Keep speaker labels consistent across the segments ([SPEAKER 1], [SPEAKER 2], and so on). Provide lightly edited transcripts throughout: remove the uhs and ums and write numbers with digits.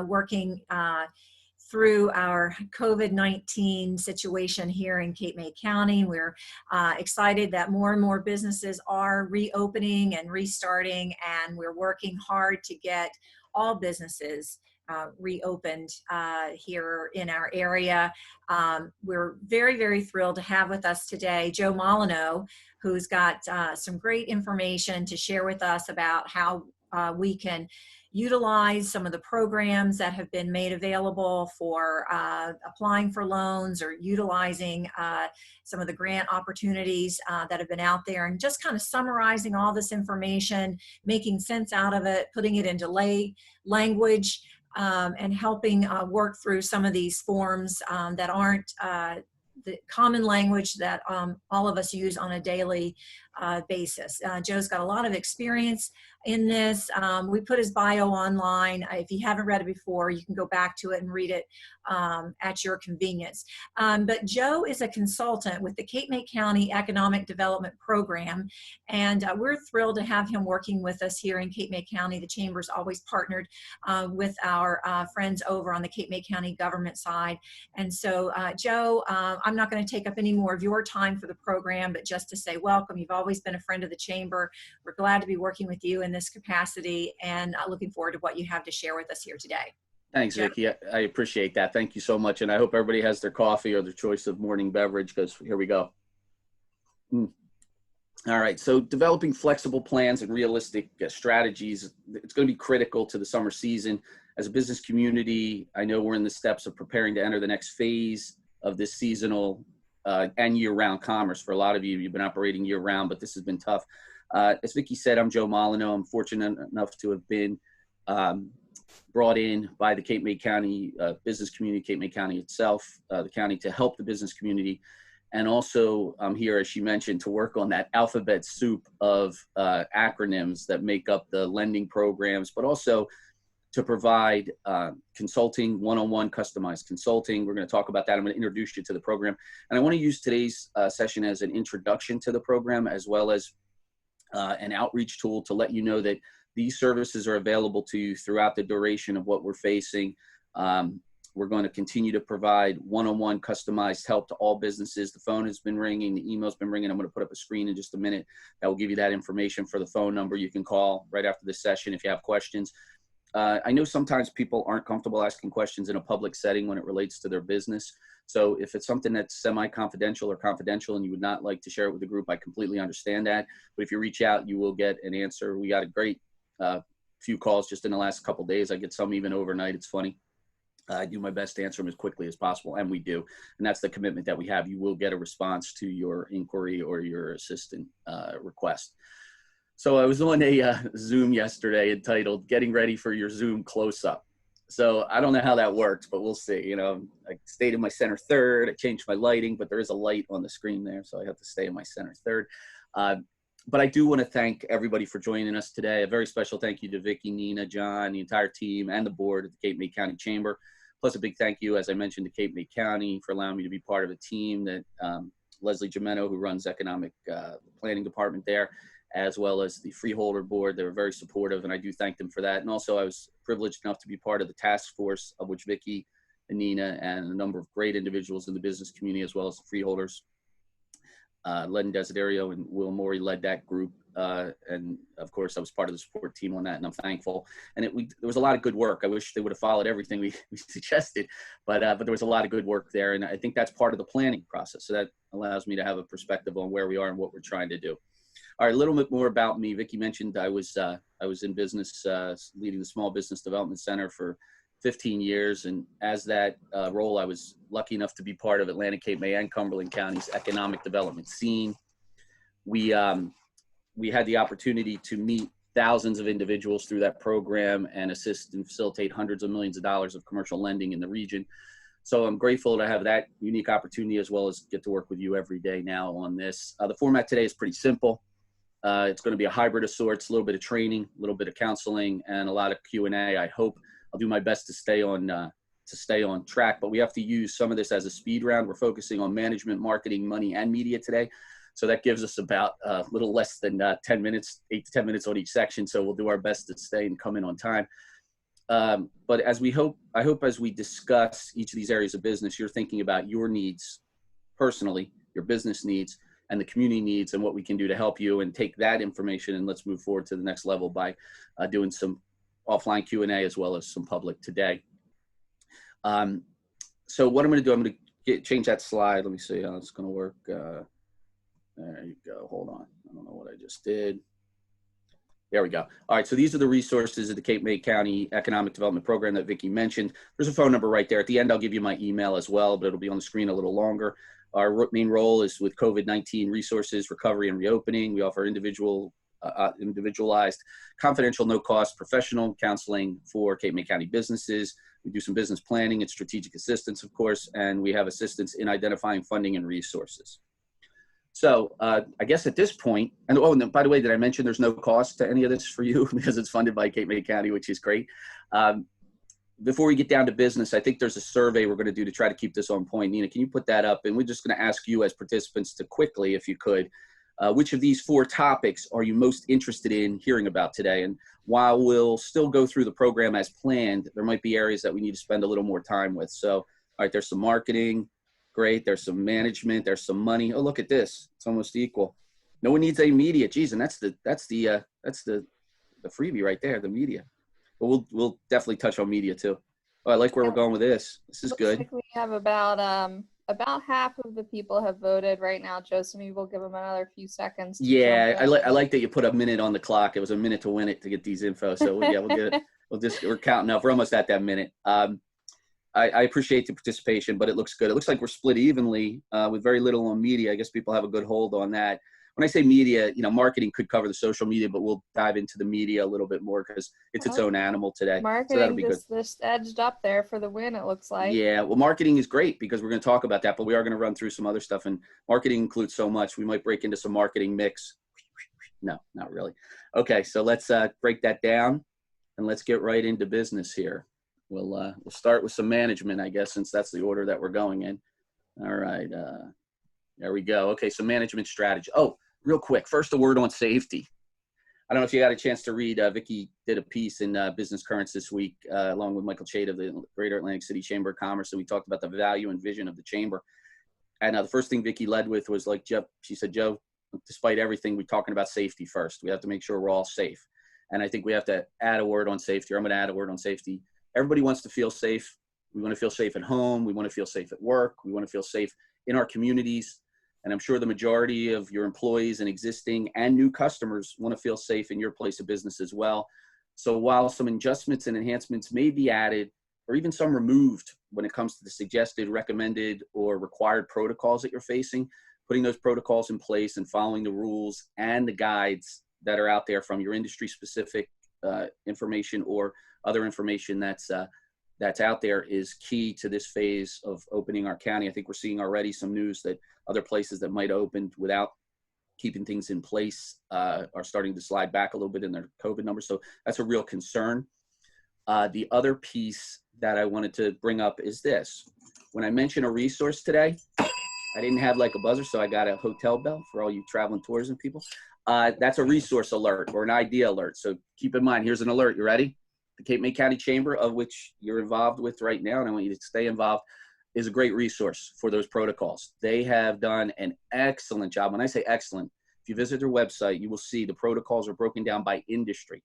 [SPEAKER 1] working through our COVID-19 situation here in Cape May County. We're excited that more and more businesses are reopening and restarting, and we're working hard to get all businesses reopened here in our area. We're very, very thrilled to have with us today Joe Molineaux, who's got some great information to share with us about how we can utilize some of the programs that have been made available for applying for loans or utilizing some of the grant opportunities that have been out there, and just kind of summarizing all this information, making sense out of it, putting it into lay language, and helping work through some of these forms that aren't the common language that all of us use on a daily basis. Joe's got a lot of experience in this. We put his bio online. If you haven't read it before, you can go back to it and read it at your convenience. But Joe is a consultant with the Cape May County Economic Development Program, and we're thrilled to have him working with us here in Cape May County. The Chamber's always partnered with our friends over on the Cape May County government side. And so, Joe, I'm not going to take up any more of your time for the program, but just to say welcome. You've always been a friend of the Chamber. We're glad to be working with you in this capacity, and looking forward to what you have to share with us here today.
[SPEAKER 2] Thanks, Vicki. I appreciate that. Thank you so much. And I hope everybody has their coffee or their choice of morning beverage, because here we go. All right. So developing flexible plans and realistic strategies, it's going to be critical to the summer season. As a business community, I know we're in the steps of preparing to enter the next phase of this seasonal and year-round commerce. For a lot of you, you've been operating year-round, but this has been tough. As Vicki said, I'm Joe Molineaux. I'm fortunate enough to have been brought in by the Cape May County business community, Cape May County itself, the county, to help the business community. And also I'm here, as she mentioned, to work on that alphabet soup of acronyms that make up the lending programs, but also to provide consulting, one-on-one customized consulting. We're going to talk about that. I'm going to introduce you to the program. And I want to use today's session as an introduction to the program, as well as an outreach tool to let you know that these services are available to you throughout the duration of what we're facing. We're going to continue to provide one-on-one customized help to all businesses. The phone has been ringing, the email's been ringing. I'm going to put up a screen in just a minute that will give you that information for the phone number. You can call right after this session if you have questions. I know sometimes people aren't comfortable asking questions in a public setting when it relates to their business. So if it's something that's semi-confidential or confidential and you would not like to share it with the group, I completely understand that. But if you reach out, you will get an answer. We got a great few calls just in the last couple of days. I get some even overnight. It's funny. I do my best to answer them as quickly as possible, and we do. And that's the commitment that we have. You will get a response to your inquiry or your assistant request. So I was on a Zoom yesterday entitled "Getting Ready for Your Zoom Close-Up." So I don't know how that works, but we'll see. You know, I stayed in my center third. I changed my lighting, but there is a light on the screen there, so I have to stay in my center third. But I do want to thank everybody for joining us today. A very special thank you to Vicki, Nina, John, the entire team, and the board of the Cape May County Chamber. Plus a big thank you, as I mentioned, to Cape May County for allowing me to be part of a team that Leslie Gimeno, who runs economic planning department there, as well as the freeholder board. They were very supportive, and I do thank them for that. And also I was privileged enough to be part of the task force, of which Vicki and Nina and a number of great individuals in the business community, as well as the freeholders, Len Desiderio and Will Morey led that group. And of course I was part of the support team on that, and I'm thankful. And there was a lot of good work. I wish they would have followed everything we suggested, but there was a lot of good work there. And I think that's part of the planning process. So that allows me to have a perspective on where we are and what we're trying to do. All right, a little bit more about me. Vicki mentioned I was in business, leading the Small Business Development Center for 15 years. And as that role, I was lucky enough to be part of Atlantic, Cape May, and Cumberland County's economic development scene. We had the opportunity to meet thousands of individuals through that program and assist and facilitate hundreds of millions of dollars of commercial lending in the region. So I'm grateful to have that unique opportunity, as well as get to work with you every day now on this. The format today is pretty simple. It's going to be a hybrid of sorts, a little bit of training, a little bit of counseling, and a lot of Q&A. I hope I'll do my best to stay on track, but we have to use some of this as a speed round. We're focusing on management, marketing, money, and media today. So that gives us about a little less than 10 minutes, 8 to 10 minutes on each section. So we'll do our best to stay and come in on time. But I hope as we discuss each of these areas of business, you're thinking about your needs personally, your business needs, and the community needs, and what we can do to help you, and take that information and let's move forward to the next level by doing some offline Q&A as well as some public today. So what I'm going to do, I'm going to change that slide. Let me see how it's going to work. There you go. Hold on. I don't know what I just did. There we go. All right, so these are the resources of the Cape May County Economic Development Program that Vicki mentioned. There's a phone number right there. At the end, I'll give you my email as well, but it'll be on the screen a little longer. Our main role is with COVID-19 resources, recovery, and reopening. We offer individualized, confidential, no-cost professional counseling for Cape May County businesses. We do some business planning and strategic assistance, of course, and we have assistance in identifying funding and resources. So I guess at this point, and oh, and by the way, did I mention there's no cost to any of this for you because it's funded by Cape May County, which is great. Before we get down to business, I think there's a survey we're going to do to try to keep this on point. Nina, can you put that up? And we're just going to ask you as participants to quickly, if you could, which of these 4 topics are you most interested in hearing about today? And while we'll still go through the program as planned, there might be areas that we need to spend a little more time with. So, all right, there's some marketing. Great. There's some management. There's some money. Oh, look at this. It's almost equal. No one needs a media. Geez, and that's the freebie right there, the media. But we'll definitely touch on media too. Oh, I like where we're going with this. This is good.
[SPEAKER 3] Like we have about half of the people have voted right now, Joe. So maybe we'll give them another few seconds.
[SPEAKER 2] Yeah, I like that you put a minute on the clock. It was a minute to win it to get these info. So yeah, we'll get it. We're counting up. We're almost at that minute. I appreciate the participation, but it looks good. It looks like we're split evenly with very little on media. I guess people have a good hold on that. When I say media, marketing could cover the social media, but we'll dive into the media a little bit more because it's its own animal today.
[SPEAKER 3] Marketing,
[SPEAKER 2] so that'll be good.
[SPEAKER 3] This edged up there for the win, it looks like.
[SPEAKER 2] Yeah, well, marketing is great because we're going to talk about that, but we are going to run through some other stuff, and marketing includes so much. We might break into some marketing mix. No, not really. Okay, so let's break that down, and let's get right into business here. We'll start with some management, I guess, since that's the order that we're going in. All right, there we go. Okay, so management strategy. Oh, real quick, first a word on safety. I don't know if you got a chance to read, Vicki did a piece in Business Currents this week, along with Michael Chade of the Greater Atlantic City Chamber of Commerce, and we talked about the value and vision of the chamber. And the first thing Vicki led with was like, she said, Joe, despite everything, we're talking about safety first. We have to make sure we're all safe. And I think we have to add a word on safety, or I'm going to add a word on safety. Everybody wants to feel safe. We want to feel safe at home. We want to feel safe at work. We want to feel safe in our communities. And I'm sure the majority of your employees and existing and new customers want to feel safe in your place of business as well. So while some adjustments and enhancements may be added, or even some removed when it comes to the suggested, recommended, or required protocols that you're facing, putting those protocols in place and following the rules and the guides that are out there from your industry specific information or other information that's out there is key to this phase of opening our county. I think we're seeing already some news that other places that might open without keeping things in place are starting to slide back a little bit in their COVID numbers. So that's a real concern. The other piece that I wanted to bring up is this. When I mention a resource today, I didn't have like a buzzer, so I got a hotel bell for all you traveling tourism people. That's a resource alert or an idea alert. So keep in mind, here's an alert. You ready? The Cape May County Chamber, of which you're involved with right now, and I want you to stay involved, is a great resource for those protocols. They have done an excellent job. When I say excellent, if you visit their website, you will see the protocols are broken down by industry.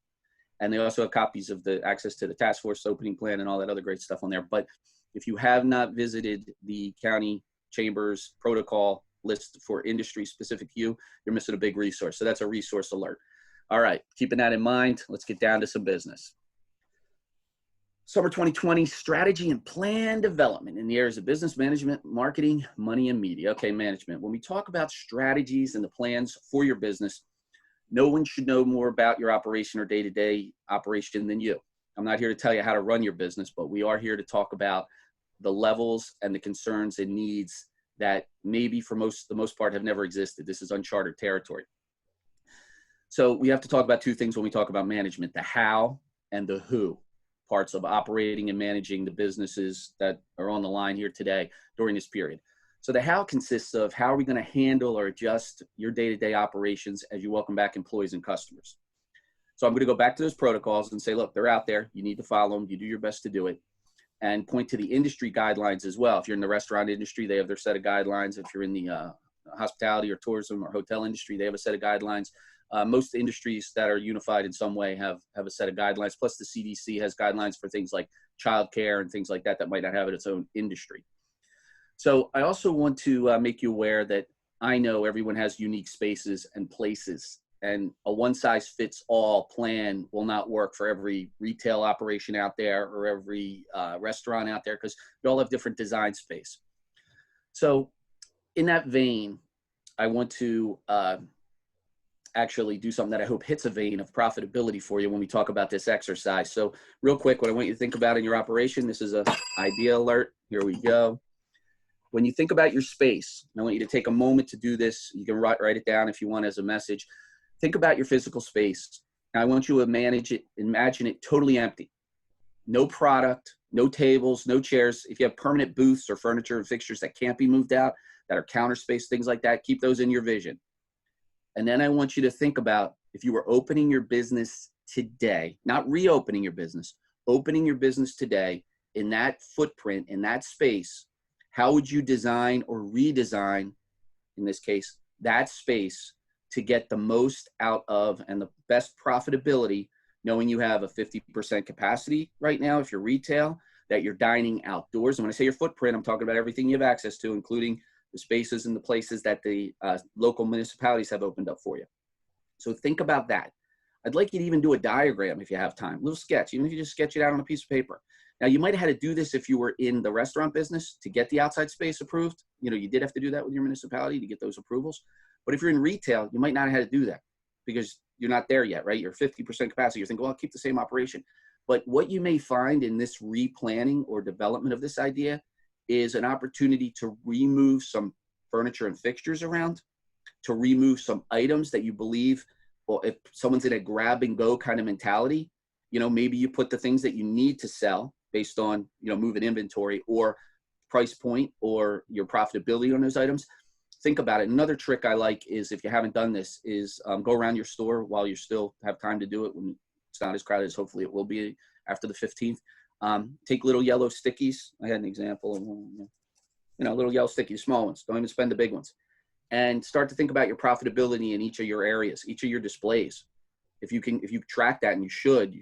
[SPEAKER 2] And they also have copies of the access to the task force opening plan and all that other great stuff on there. But if you have not visited the county chamber's protocol list for industry specific to you, you're missing a big resource. So that's a resource alert. All right, keeping that in mind, let's get down to some business. Summer 2020 strategy and plan development in the areas of business management, marketing, money, and media. Okay, management. When we talk about strategies and the plans for your business, no one should know more about your operation or day-to-day operation than you. I'm not here to tell you how to run your business, but we are here to talk about the levels and the concerns and needs that maybe for the most part have never existed. This is uncharted territory. So we have to talk about two things when we talk about management, the how and the who parts of operating and managing the businesses that are on the line here today during this period. So the how consists of how are we going to handle or adjust your day-to-day operations as you welcome back employees and customers. So I'm going to go back to those protocols and say, look, they're out there. You need to follow them. You do your best to do it. And point to the industry guidelines as well. If you're in the restaurant industry, they have their set of guidelines. If you're in the hospitality or tourism or hotel industry, they have a set of guidelines. Most industries that are unified in some way have a set of guidelines. Plus the CDC has guidelines for things like childcare and things like that that might not have its own industry. So I also want to make you aware that I know everyone has unique spaces and places, and a one-size-fits-all plan will not work for every retail operation out there or every restaurant out there, because we all have different design space. So in that vein, I want to actually do something that I hope hits a vein of profitability for you when we talk about this exercise. So real quick, what I want you to think about in your operation, this is an idea alert. Here we go. When you think about your space, I want you to take a moment to do this. You can write it down if you want as a message. Think about your physical space. Now I want you to imagine it totally empty. No product, no tables, no chairs. If you have permanent booths or furniture and fixtures that can't be moved out, that are counter space, things like that, keep those in your vision. And then I want you to think about if you were opening your business today, not reopening your business, opening your business today in that footprint, in that space, how would you design or redesign, in this case, that space to get the most out of and the best profitability, knowing you have a 50% capacity right now if you're retail, that you're dining outdoors. And when I say your footprint, I'm talking about everything you have access to, including the spaces and the places that the local municipalities have opened up for you. So think about that. I'd like you to even do a diagram if you have time, a little sketch, even if you just sketch it out on a piece of paper. Now, you might have had to do this if you were in the restaurant business to get the outside space approved. You know, you did have to do that with your municipality to get those approvals. But if you're in retail, you might not have had to do that because you're not there yet, right? You're 50% capacity. You're thinking, well, I'll keep the same operation. But what you may find in this replanning or development of this idea is an opportunity to remove some furniture and fixtures around, to remove some items that you believe, well, if someone's in a grab and go kind of mentality, you know, maybe you put the things that you need to sell based on, you know, moving inventory or price point or your profitability on those items. Think about it. Another trick I like is, if you haven't done this, is go around your store while you still have time to do it when it's not as crowded as hopefully it will be after the 15th. Take little yellow stickies. I had an example of one, you know, little yellow stickies, small ones. Don't even spend the big ones. And start to think about your profitability in each of your areas, each of your displays. If you track that, and you should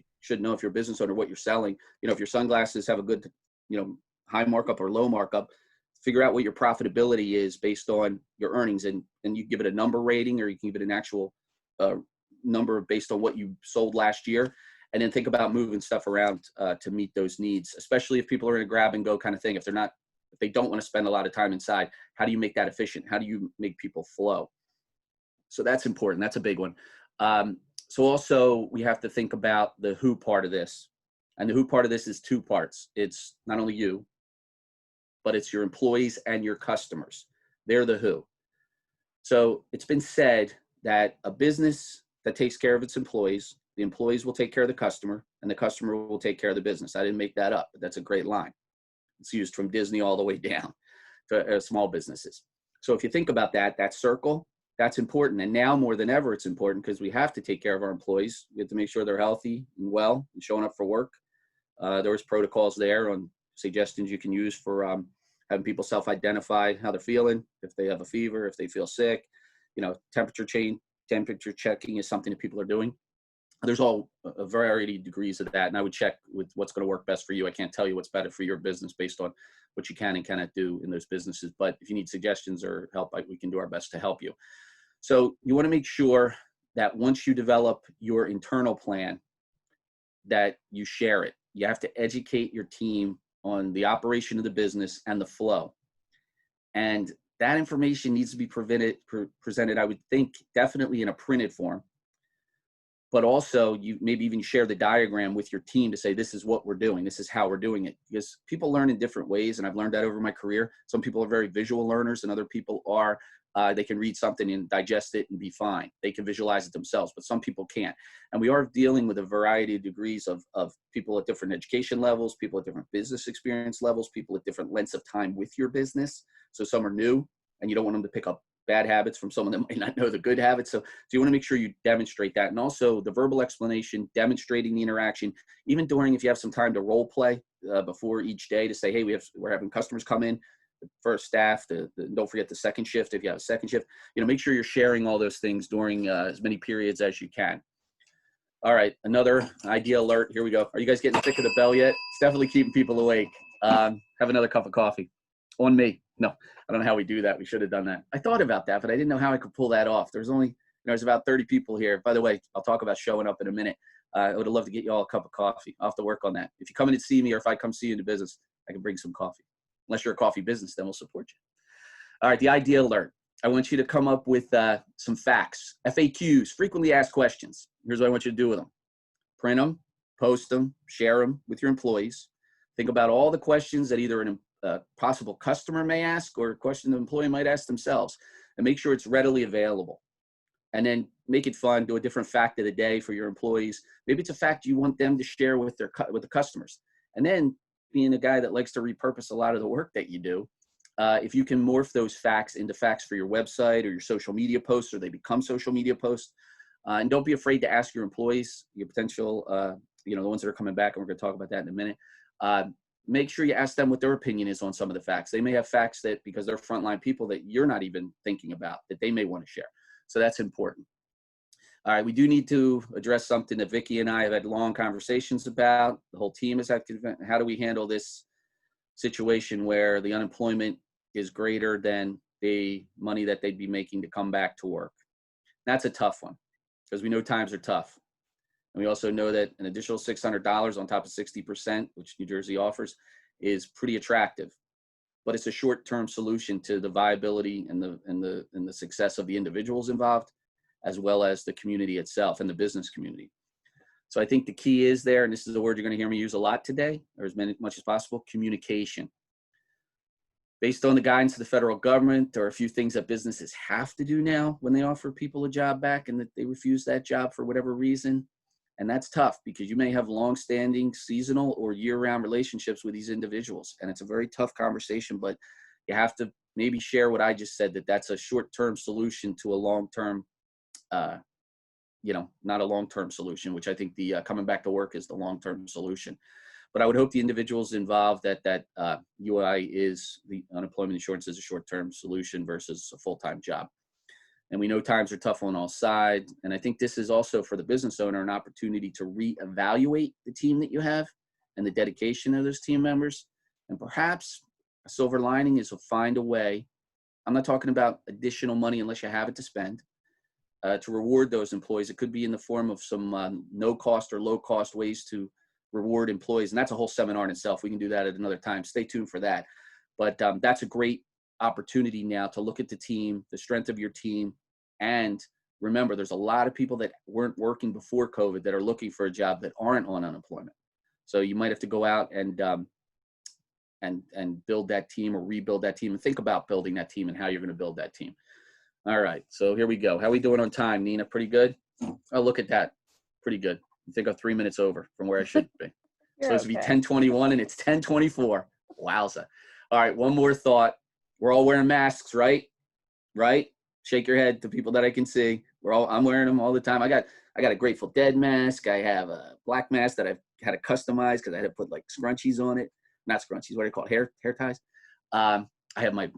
[SPEAKER 2] know if you're a business owner what you're selling. You know, if your sunglasses have a good, you know, high markup or low markup, figure out what your profitability is based on your earnings, and you give it a number rating, or you can give it an actual number based on what you sold last year. And then think about moving stuff around to meet those needs, especially if people are in a grab and go kind of thing. If they don't want to spend a lot of time inside, how do you make that efficient? How do you make people flow? So that's important. That's a big one. So also we have to think about the who part of this. And the who part of this is two parts. It's not only you, but it's your employees and your customers. They're the who. So it's been said that a business that takes care of its employees, the employees will take care of the customer, and the customer will take care of the business. I didn't make that up, but that's a great line. It's used from Disney all the way down to small businesses. So if you think about that circle, that's important. And now more than ever, it's important because we have to take care of our employees. We have to make sure they're healthy and well and showing up for work. There's protocols there on suggestions you can use for having people self-identify how they're feeling, if they have a fever, if they feel sick. You know, temperature checking is something that people are doing. There's all a variety of degrees of that, and I would check with what's going to work best for you. I can't tell you what's better for your business based on what you can and cannot do in those businesses, but if you need suggestions or help, we can do our best to help you. So you want to make sure that once you develop your internal plan, that you share it. You have to educate your team on the operation of the business and the flow. And that information needs to be presented, I would think, definitely in a printed form. But also you maybe even share the diagram with your team to say, this is what we're doing. This is how we're doing it. Because people learn in different ways. And I've learned that over my career. Some people are very visual learners, and other people are, they can read something and digest it and be fine. They can visualize it themselves, but some people can't. And we are dealing with a variety of degrees of people at different education levels, people at different business experience levels, people at different lengths of time with your business. So some are new, and you don't want them to pick up bad habits from someone that might not know the good habits. So you want to make sure you demonstrate that. And also the verbal explanation, demonstrating the interaction, even during, if you have some time to role play before each day to say, hey, we're having customers come in, the first staff, don't forget the second shift. If you have a second shift, make sure you're sharing all those things during as many periods as you can. All right, another idea alert. Here we go. Are you guys getting sick of the bell yet? It's definitely keeping people awake. Have another cup of coffee. On me. No, I don't know how we do that. We should have done that. I thought about that, but I didn't know how I could pull that off. There's about 30 people here. By the way, I'll talk about showing up in a minute. I would have loved to get you all a cup of coffee. I'll have to work on that. If you come in to see me, or if I come see you in the business, I can bring some coffee. Unless you're a coffee business, then we'll support you. All right, the idea alert. I want you to come up with some facts, FAQs, frequently asked questions. Here's what I want you to do with them. Print them, post them, share them with your employees. Think about all the questions that either a possible customer may ask or a question the employee might ask themselves, and make sure it's readily available. And then make it fun. Do a different fact of the day for your employees. Maybe it's a fact you want them to share with the customers. And then, being a guy that likes to repurpose a lot of the work that you do, if you can morph those facts into facts for your website or your social media posts, or they become social media posts, and don't be afraid to ask your employees, your potential, the ones that are coming back, and we're going to talk about that in a minute. Make sure you ask them what their opinion is on some of the facts. They may have facts that, because they're frontline people, that you're not even thinking about, that they may want to share. So that's important. All right, we do need to address something that Vicki and I have had long conversations about. The whole team is active. How do we handle this situation where the unemployment is greater than the money that they'd be making to come back to work? That's a tough one, because we know times are tough. And we also know that an additional $600 on top of 60%, which New Jersey offers, is pretty attractive. But it's a short-term solution to the viability and the success of the individuals involved, as well as the community itself and the business community. So I think the key is there, and this is a word you're going to hear me use a lot today, or as much as possible, communication. Based on the guidance of the federal government, there are a few things that businesses have to do now when they offer people a job back and that they refuse that job for whatever reason. And that's tough, because you may have long-standing seasonal or year-round relationships with these individuals. And it's a very tough conversation, but you have to maybe share what I just said, that's a short-term solution to a long-term, not a long-term solution, which I think the coming back to work is the long-term solution. But I would hope the individuals involved that UI is, the unemployment insurance is a short-term solution versus a full-time job. And we know times are tough on all sides. And I think this is also, for the business owner, an opportunity to reevaluate the team that you have and the dedication of those team members. And perhaps a silver lining is to find a way. I'm not talking about additional money unless you have it to spend, to reward those employees. It could be in the form of some no-cost or low-cost ways to reward employees. And that's a whole seminar in itself. We can do that at another time. Stay tuned for that. But that's a great opportunity now to look at the team, the strength of your team. And remember, there's a lot of people that weren't working before COVID that are looking for a job that aren't on unemployment. So you might have to go out and build that team or rebuild that team, and think about building that team and how you're going to build that team. All right, so here we go. How are we doing on time, Nina? Pretty good? Oh, look at that. Pretty good. I think I'm 3 minutes over from where I should be. It's supposed to be 10:21 and it's 10:24. Wowza. All right, one more thought. We're all wearing masks, right? Right? Shake your head to people that I can see. I'm wearing them all the time. I got a Grateful Dead mask. I have a black mask that I've had to customize because I had to put like scrunchies on it. Not scrunchies, what do you call it? Hair ties. I have my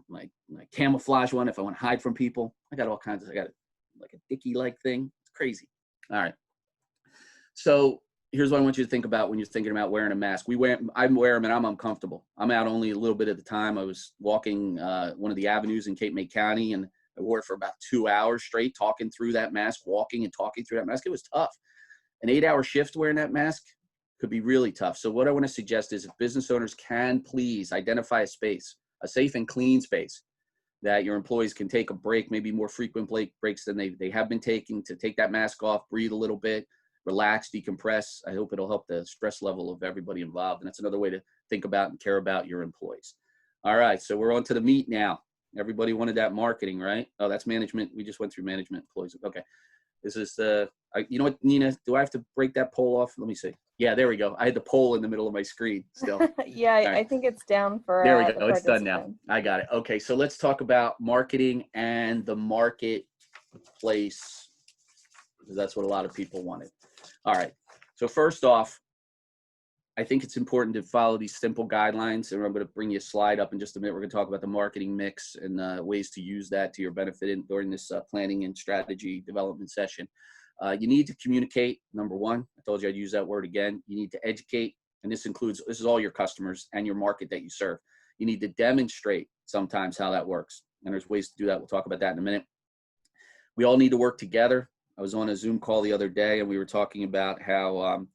[SPEAKER 2] camouflage one if I want to hide from people. I got all kinds of, I got like a Dickie-like thing. It's crazy. All right. So here's what I want you to think about when you're thinking about wearing a mask. I wear them and I'm uncomfortable. I'm out only a little bit at the time. I was walking one of the avenues in Cape May County, and I wore it for about 2 hours straight, talking through that mask, walking and talking through that mask. It was tough. An 8-hour shift wearing that mask could be really tough. So what I want to suggest is, if business owners can please identify a space, a safe and clean space that your employees can take a break, maybe more frequent breaks than they have been taking, to take that mask off, breathe a little bit, relax, decompress. I hope it'll help the stress level of everybody involved. And that's another way to think about and care about your employees. All right, so we're on to the meat now. Everybody wanted that marketing, right? Oh, that's management. We just went through management, employees. Okay. This is you know what, Nina, do I have to break that poll off? Let me see. Yeah, there we go. I had the poll in the middle of my screen still.
[SPEAKER 3] Yeah,
[SPEAKER 2] Right.
[SPEAKER 3] I think it's down for
[SPEAKER 2] There we
[SPEAKER 3] the
[SPEAKER 2] go. It's done now.
[SPEAKER 3] participants.
[SPEAKER 2] I got it. Okay, so let's talk about marketing and the marketplace, because that's what a lot of people wanted. All right. So first off, I think it's important to follow these simple guidelines, and I'm going to bring you a slide up in just a minute. We're going to talk about the marketing mix and ways to use that to your benefit during this planning and strategy development session. You need to communicate, number one. I told you I'd use that word again. You need to educate, and this is all your customers and your market that you serve. You need to demonstrate sometimes how that works, and there's ways to do that. We'll talk about that in a minute. We all need to work together. I was on a Zoom call the other day, and we were talking about how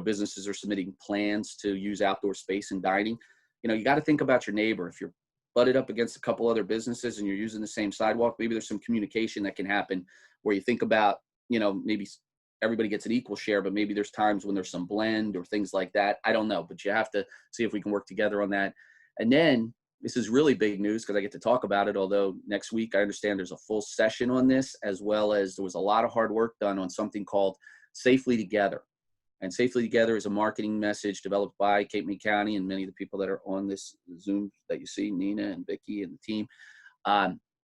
[SPEAKER 2] businesses are submitting plans to use outdoor space and dining. You got to think about your neighbor. If you're butted up against a couple other businesses and you're using the same sidewalk, maybe there's some communication that can happen where you think about, maybe everybody gets an equal share, but maybe there's times when there's some blend or things like that. I don't know, but you have to see if we can work together on that. And then this is really big news because I get to talk about it, although next week I understand there's a full session on this, as well as there was a lot of hard work done on something called Safely Together. And Safely Together is a marketing message developed by Cape May County and many of the people that are on this Zoom that you see, Nina and Vicky and the team.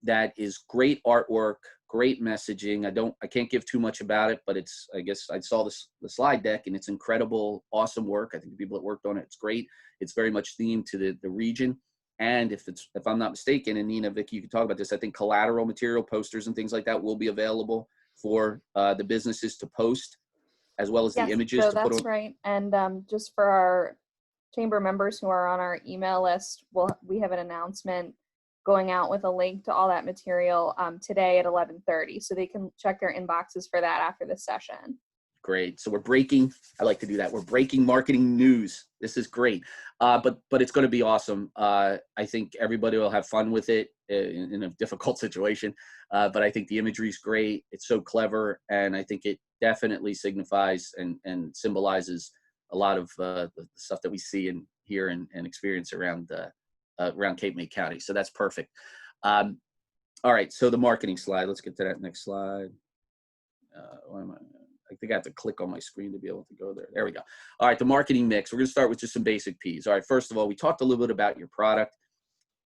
[SPEAKER 2] That is great artwork, great messaging. I can't give too much about it, but I guess I saw the slide deck, and it's incredible, awesome work. I think the people that worked on it, it's great. It's very much themed to the region. And if I'm not mistaken, and Nina, Vicky, you can talk about this, I think collateral material, posters and things like that will be available for the businesses to post, as well as the images
[SPEAKER 3] so
[SPEAKER 2] to put on.
[SPEAKER 3] that's right. And just for our chamber members who are on our email list, we have an announcement going out with a link to all that material today at 11:30, so they can check their inboxes for that after this session.
[SPEAKER 2] Great. So I like to do that. We're breaking marketing news. This is great. But it's going to be awesome. I think everybody will have fun with it in a difficult situation. But I think the imagery is great. It's so clever. And I think it definitely signifies and symbolizes a lot of the stuff that we see and hear and experience around Cape May County. So that's perfect. All right. So the marketing slide, let's get to that next slide. I think I have to click on my screen to be able to go there. There we go. All right, the marketing mix. We're going to start with just some basic P's. All right, first of all, we talked a little bit about your product,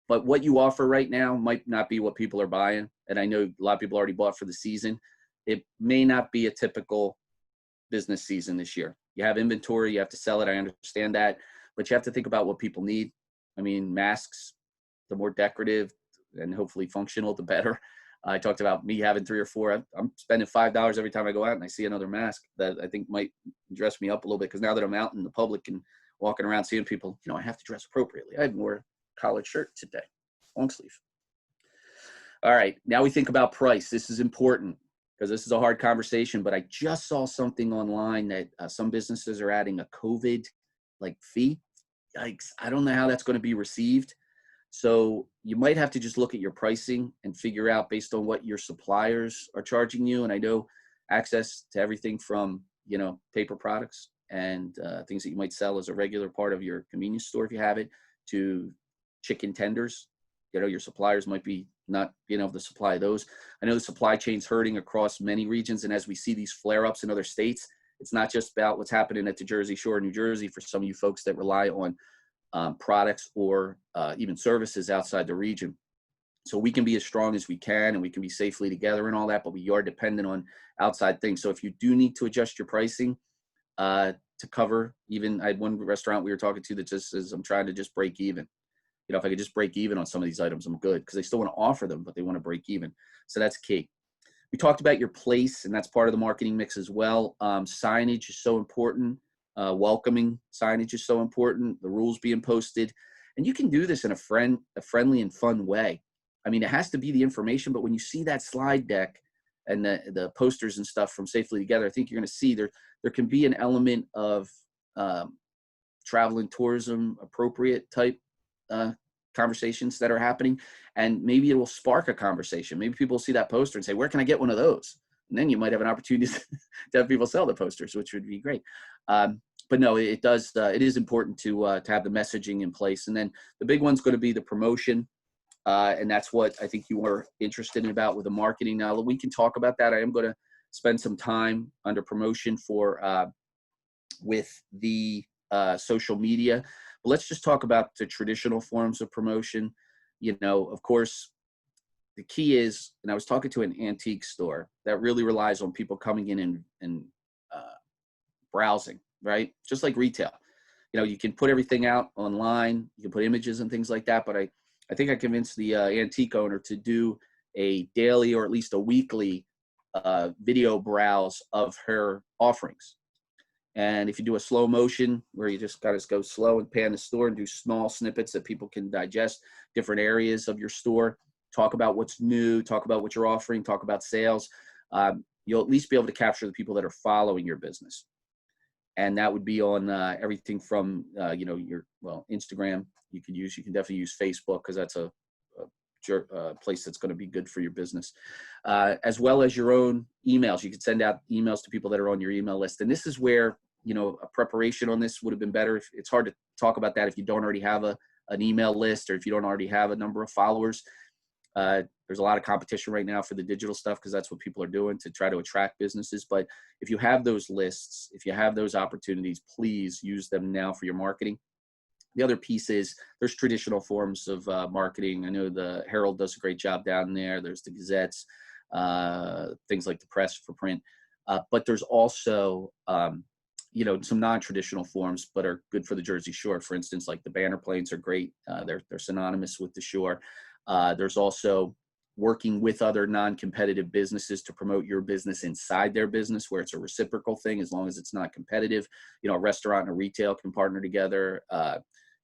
[SPEAKER 2] but what you offer right now might not be what people are buying. And I know a lot of people already bought for the season. It may not be a typical business season this year. You have inventory, you have to sell it. I understand that, but you have to think about what people need. I mean, masks, the more decorative and hopefully functional, the better. I talked about me having 3 or 4. I'm spending $5 every time I go out and I see another mask that I think might dress me up a little bit, because now that I'm out in the public and walking around seeing people, I have to dress appropriately. I wore a collared shirt today, long sleeve. All right, now we think about price. This is important because this is a hard conversation, but I just saw something online that some businesses are adding a COVID fee. Yikes, I don't know how that's going to be received. So you might have to just look at your pricing and figure out based on what your suppliers are charging you. And I know access to everything from, paper products and things that you might sell as a regular part of your convenience store if you have it, to chicken tenders. Your suppliers might be not being able to supply those. I know the supply chain's hurting across many regions. And as we see these flare-ups in other states, it's not just about what's happening at the Jersey Shore, New Jersey, for some of you folks that rely on products or even services outside the region. So we can be as strong as we can, and we can be safely together and all that, but we are dependent on outside things. So if you do need to adjust your pricing to cover, even I had one restaurant we were talking to that just says, I'm trying to just break even. If I could just break even on some of these items, I'm good, because they still want to offer them, but they want to break even. So that's key. We talked about your place, and that's part of the marketing mix as well. Signage is so important. Welcoming signage is so important. The rules being posted, and you can do this in a friendly and fun way. I mean, it has to be the information, but when you see that slide deck and the posters and stuff from Safely Together, I think you're going to see there can be an element of travel and tourism appropriate type conversations that are happening, and maybe it will spark a conversation. Maybe people will see that poster and say, where can I get one of those? And then you might have an opportunity to have people sell the posters, which would be great. But no, it does. It is important to have the messaging in place. And then the big one's going to be the promotion. And that's what I think you were interested in about with the marketing. Now we can talk about that. I am going to spend some time under promotion for with the social media. But let's just talk about the traditional forms of promotion. You know, of course, the key is, and I was talking to an antique store that really relies on people coming in and browsing, right? Just like retail. You know, you can put everything out online, you can put images and things like that, but I think I convinced the antique owner to do a daily or at least a weekly video browse of her offerings. And if you do a slow motion where you just kind of go slow and pan the store and do small snippets that people can digest different areas of your store, talk about what's new, talk about what you're offering, talk about sales, you'll at least be able to capture the people that are following your business. And that would be on everything from, you know, Instagram you can definitely use Facebook because that's a place that's going to be good for your business, as well as your own emails. You can send out emails to people that are on your email list. And this is where, you know, a preparation on this would have been better. It's hard to talk about that if you don't already have an email list or if you don't already have a number of followers. There's a lot of competition right now for the digital stuff because that's what people are doing to try to attract businesses. But if you have those lists, if you have those opportunities, please use them now for your marketing. The other piece is there's traditional forms of marketing. I know the Herald does a great job down there. There's the Gazettes, things like the Press for print. But there's also, you know, some non-traditional forms, but are good for the Jersey Shore. For instance, like the banner planes are great. They're synonymous with the shore. There's also working with other non-competitive businesses to promote your business inside their business, where it's a reciprocal thing as long as it's not competitive. You know, a restaurant and a retail can partner together.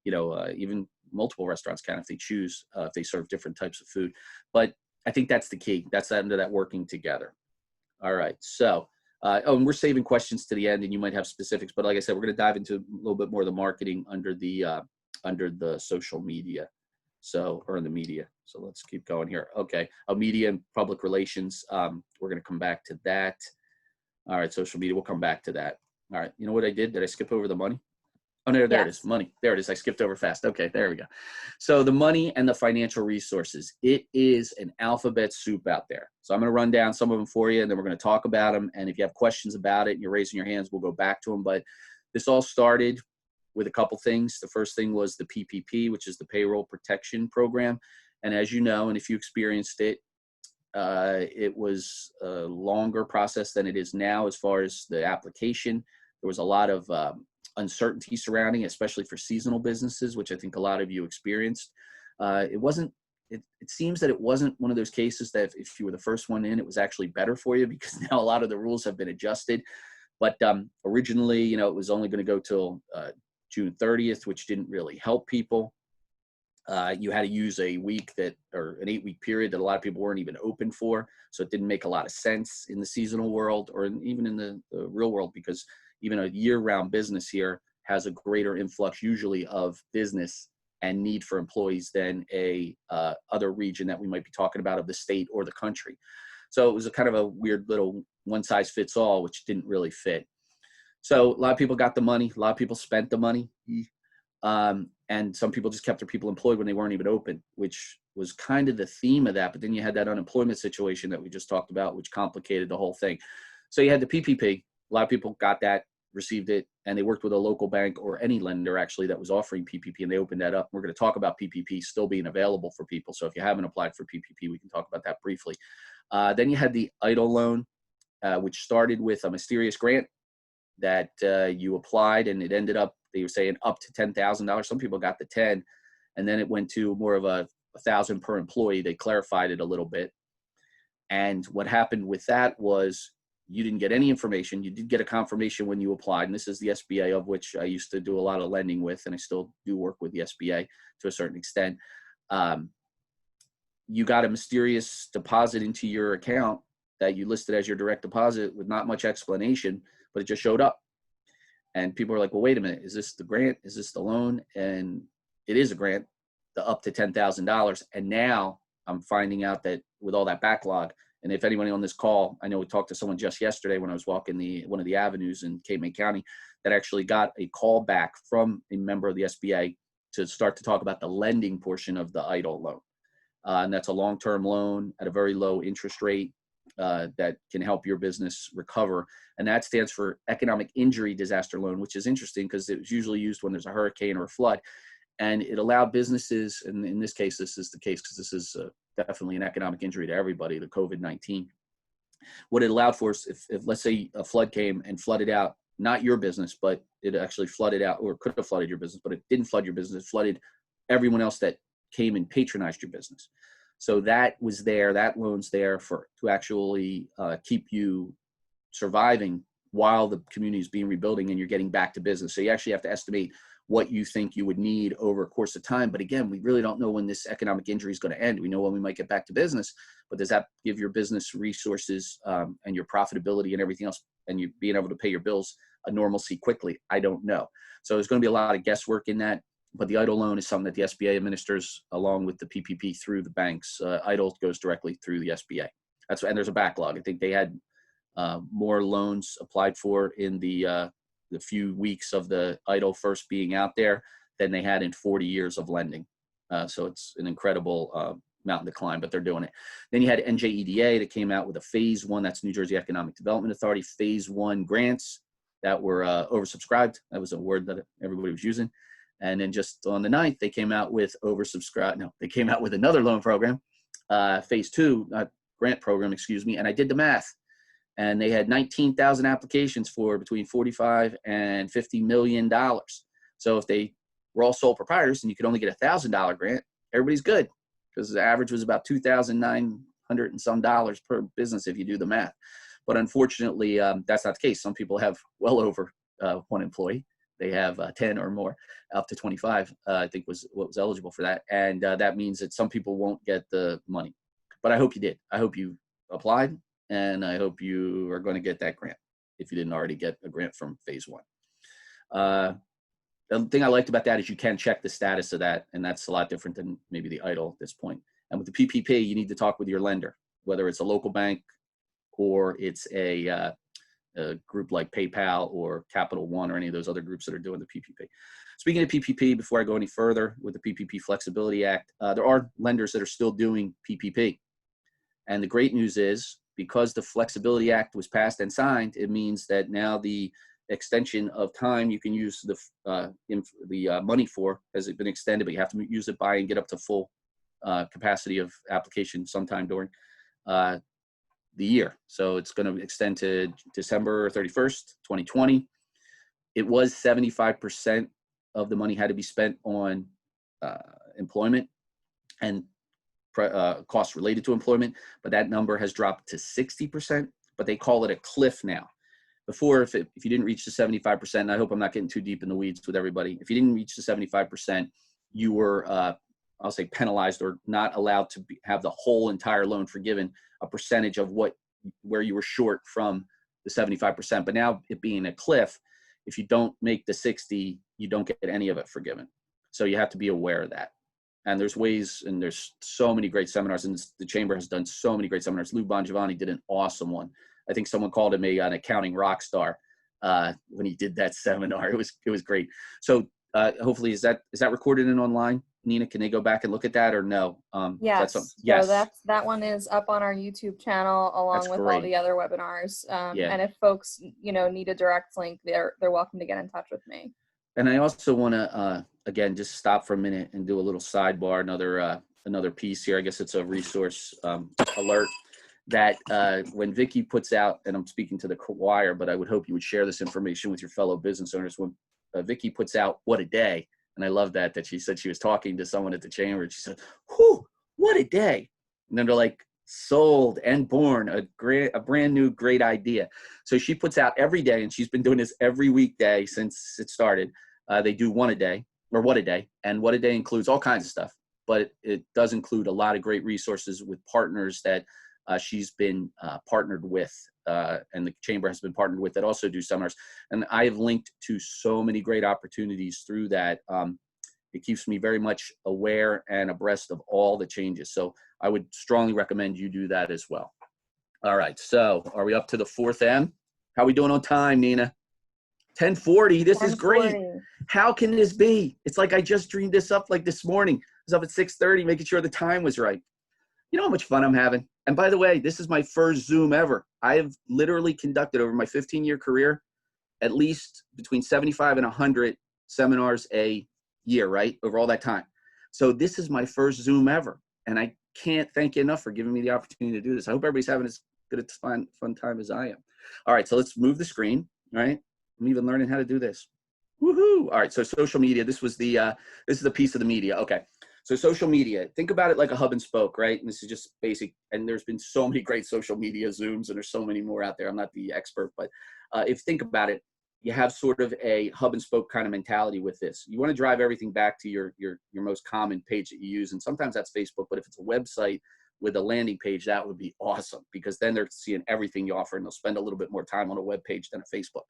[SPEAKER 2] You know, even multiple restaurants can if they choose, if they serve different types of food. But I think that's the key. That's the end of that working together. All right. So, and we're saving questions to the end, and you might have specifics. But like I said, we're going to dive into a little bit more of the marketing under the social media. So, or in the media. So let's keep going here. Okay. Media and public relations. We're going to come back to that. All right. Social media. We'll come back to that. All right. You know what I did? Did I skip over the money? Oh, no, there it is. Money. There it is. I skipped over fast. Okay. There we go. So the money and the financial resources, it is an alphabet soup out there. So I'm going to run down some of them for you, and then we're going to talk about them. And if you have questions about it and you're raising your hands, we'll go back to them. But this all started with a couple things. The first thing was the PPP, which is the Payroll Protection Program. And as you know, and if you experienced it, it was a longer process than it is now as far as the application. There was a lot of uncertainty surrounding it, especially for seasonal businesses, which I think a lot of you experienced. It seems that it wasn't one of those cases that if you were the first one in, it was actually better for you because now a lot of the rules have been adjusted. But originally, you know, it was only going to go till June 30th, which didn't really help people. You had to use a week or an 8-week period that a lot of people weren't even open for. So it didn't make a lot of sense in the seasonal world or even in the real world, because even a year-round business here has a greater influx usually of business and need for employees than a other region that we might be talking about of the state or the country. So it was a kind of a weird little one-size-fits-all, which didn't really fit. So a lot of people got the money. A lot of people spent the money. And some people just kept their people employed when they weren't even open, which was kind of the theme of that. But then you had that unemployment situation that we just talked about, which complicated the whole thing. So you had the PPP. A lot of people got that, received it, and they worked with a local bank or any lender actually that was offering PPP, and they opened that up. We're going to talk about PPP still being available for people. So if you haven't applied for PPP, we can talk about that briefly. Then you had the EIDL loan, which started with a mysterious grant that you applied, and it ended up, they were saying up to $10,000. Some people got the 10, and then it went to more of a $1,000 per employee. They clarified it a little bit. And what happened with that was you didn't get any information. You did get a confirmation when you applied, and this is the SBA, of which I used to do a lot of lending with, and I still do work with the SBA to a certain extent. You got a mysterious deposit into your account that you listed as your direct deposit with not much explanation, but it just showed up. And people are like, well, wait a minute, is this the grant? Is this the loan? And it is a grant, the up to $10,000. And now I'm finding out that with all that backlog, and if anybody on this call, I know we talked to someone just yesterday when I was walking one of the avenues in Cape May County that actually got a call back from a member of the SBA to start to talk about the lending portion of the EIDL loan. And that's a long-term loan at a very low interest rate. that can help your business recover. And that stands for Economic Injury Disaster Loan, which is interesting because it was usually used when there's a hurricane or a flood. And it allowed businesses, and in this case, this is the case because this is definitely an economic injury to everybody, the COVID-19. What it allowed for is if let's say a flood came and flooded out, not your business, but it actually flooded out, or could have flooded your business, but it didn't flood your business, it flooded everyone else that came and patronized your business. So that was there, that loan's there to actually keep you surviving while the community is being rebuilding and you're getting back to business. So you actually have to estimate what you think you would need over a course of time. But again, we really don't know when this economic injury is going to end. We know when we might get back to business, but does that give your business resources and your profitability and everything else, and you being able to pay your bills a normalcy quickly? I don't know. So there's going to be a lot of guesswork in that. But the EIDL loan is something that the SBA administers along with the PPP through the banks. EIDL goes directly through the SBA. And there's a backlog. I think they had more loans applied for in the few weeks of the EIDL first being out there than they had in 40 years of lending. So it's an incredible mountain to climb, but they're doing it. Then you had NJEDA that came out with a phase one, that's New Jersey Economic Development Authority, phase one grants that were oversubscribed. That was a word that everybody was using. And then just on the 9th, they came out with they came out with another loan program, phase two, grant program, and I did the math. And they had 19,000 applications for between $45 and $50 million. So if they were all sole proprietors and you could only get $1,000 grant, everybody's good, because the average was about $2,900 and some dollars per business if you do the math. But unfortunately, that's not the case. Some people have well over one employee. They have 10 or more, up to 25, I think was what was eligible for that. And that means that some people won't get the money. But I hope you did. I hope you applied, and I hope you are going to get that grant if you didn't already get a grant from phase one. The thing I liked about that is you can check the status of that, and that's a lot different than maybe the EIDL at this point. And with the PPP, you need to talk with your lender, whether it's a local bank or it's a group like PayPal or Capital One or any of those other groups that are doing the PPP. Speaking of PPP, before I go any further with the PPP Flexibility Act, there are lenders that are still doing PPP. And the great news is, because the Flexibility Act was passed and signed, it means that now the extension of time you can use the money for has been extended, but you have to use it by and get up to full capacity of application sometime during the year. So it's going to extend to December 31st, 2020. It was 75% of the money had to be spent on employment and costs related to employment, but that number has dropped to 60%, but they call it a cliff now. Before, if you didn't reach the 75%, and I hope I'm not getting too deep in the weeds with everybody, if you didn't reach the 75%, you were, I'll say, penalized or not allowed to have the whole entire loan forgiven, a percentage of where you were short from the 75%. But now, it being a cliff, if you don't make the 60, you don't get any of it forgiven. So you have to be aware of that. And there's ways, and there's so many great seminars, and the Chamber has done so many great seminars. Lou Bongiovanni did an awesome one. I think someone called him an accounting rock star when he did that seminar. It was great. So hopefully, is that recorded and online? Nina, can they go back and look at that, or no?
[SPEAKER 3] Yes.
[SPEAKER 2] Yes.
[SPEAKER 3] So that one is up on our YouTube channel along with all the other webinars.
[SPEAKER 2] Yeah.
[SPEAKER 3] And if folks, need a direct link, they're welcome to get in touch with me.
[SPEAKER 2] And I also want to again just stop for a minute and do a little sidebar, another piece here. I guess it's a resource alert that when Vicki puts out, and I'm speaking to the choir, but I would hope you would share this information with your fellow business owners. When Vicki puts out "What a Day," and I love that she said she was talking to someone at the Chamber, and she said, "Whew, what a day!" And then they're like, "Sold and born, a brand new great idea." So she puts out every day, and she's been doing this every weekday since it started. They do What a Day, and What a Day includes all kinds of stuff, but it does include a lot of great resources with partners that she's been partnered with, and the Chamber has been partnered with, that also do seminars. And I have linked to so many great opportunities through that. It keeps me very much aware and abreast of all the changes. So I would strongly recommend you do that as well. All right, so are we up to the 4th M? How are we doing on time, Nina? 10:40, this is great. How can this be? It's like I just dreamed this up like this morning. I was up at 6:30 making sure the time was right. You know how much fun I'm having? And by the way, this is my first Zoom ever. I have literally conducted over my 15-year career at least between 75 and 100 seminars a year, right? Over all that time. So this is my first Zoom ever. And I can't thank you enough for giving me the opportunity to do this. I hope everybody's having as good a fun time as I am. All right, so let's move the screen, all right? I'm even learning how to do this. Woohoo! All right, so social media, this is the piece of the media. Okay, so social media, think about it like a hub and spoke, right? And this is just basic, and there's been so many great social media Zooms, and there's so many more out there. I'm not the expert, but if you think about it, you have sort of a hub and spoke kind of mentality with this. You want to drive everything back to your most common page that you use, and sometimes that's Facebook, but if it's a website with a landing page, that would be awesome, because then they're seeing everything you offer, and they'll spend a little bit more time on a web page than a Facebook.